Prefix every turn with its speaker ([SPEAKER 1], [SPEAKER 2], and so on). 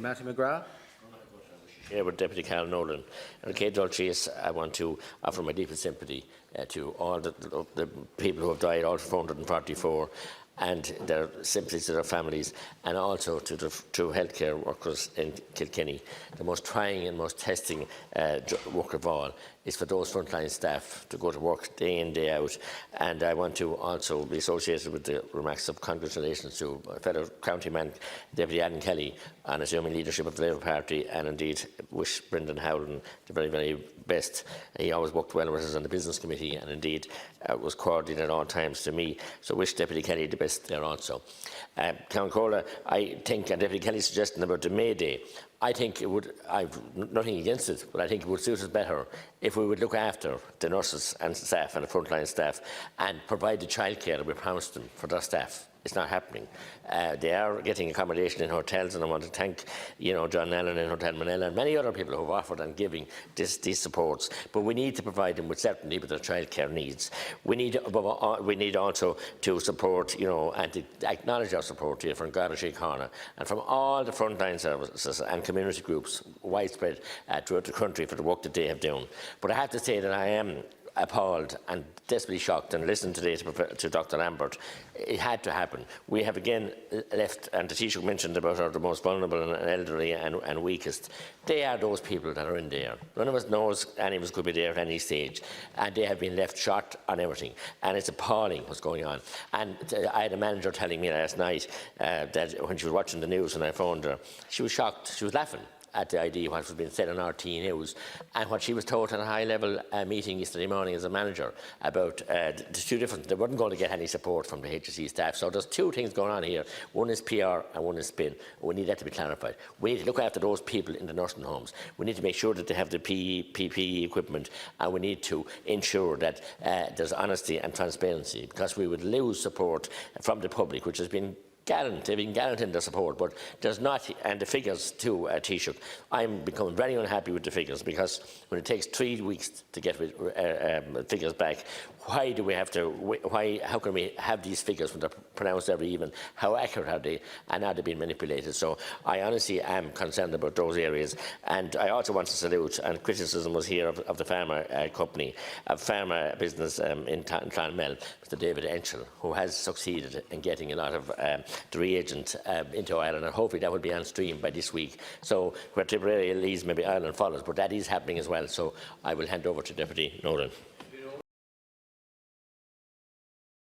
[SPEAKER 1] Mattie McGrath.
[SPEAKER 2] Here with Deputy Carol Nolan. And Kate Dalchase, I want to offer my deepest sympathy to all the people who have died, all 444, and their sympathies to their families, and also to healthcare workers in Kilkenny. The most trying and most testing work of all is for those frontline staff to go to work day in, day out. And I want to also be associated with the remarks of congratulations to my fellow county man, Deputy Adam Kelly, on assuming leadership of the Labour Party, and indeed wish Brendan Howden the very, very best. He always worked well with us on the business committee, and indeed was cordial at all times to me. So wish Deputy Kelly the best there also. Count Corla, I think, and Deputy Kelly's suggestion about the May Day, I think it would, I've nothing against it, but I think it would suit us better if we would look after the nurses and staff and the frontline staff and provide the childcare that we promised them for their staff. It's not happening. They are getting accommodation in hotels, and I want to thank, John Allen in Hotel Manila and many other people who have offered and giving these supports. But we need to provide them with certainty with their childcare needs. We need also to support, and to acknowledge our support here from Garda Síochána and from all the frontline services and community groups widespread throughout the country for the work that they have done. But I have to say that I am appalled and desperately shocked, and listened today to Dr. Lambert. It had to happen. We have again left, and the Taoiseach mentioned about the most vulnerable and elderly and weakest. They are those people that are in there. None of us knows any of us could be there at any stage, and they have been left short on everything. And it's appalling what's going on. And I had a manager telling me last night that when she was watching the news and I phoned her, she was shocked. She was laughing at the idea of what was being said on RT News, and what she was told at a high-level meeting yesterday morning as a manager about the two different. They weren't going to get any support from the HSE staff. So there's two things going on here. One is PR and one is spin. We need that to be clarified. We need to look after those people in the nursing homes. We need to make sure that they have the PPE equipment, and we need to ensure that there's honesty and transparency, because we would lose support from the public, which has been gallant. They've been gallant in their support, but there's not, and the figures too, Taoiseach, I'm becoming very unhappy with the figures, because when it takes 3 weeks to get figures back, why do we have to, how can we have these figures when they're pronounced every even? How accurate are they, and are they being manipulated? So I honestly am concerned about those areas. And I also want to salute, and criticism was here of the pharma company, pharma business in Clonmel, Mr. David Enchel, who has succeeded in getting a lot of the reagent into Ireland, and hopefully that will be on stream by this week. So where Tipperary leads, maybe Ireland follows, but that is happening as well. So I will hand over to Deputy Nolan.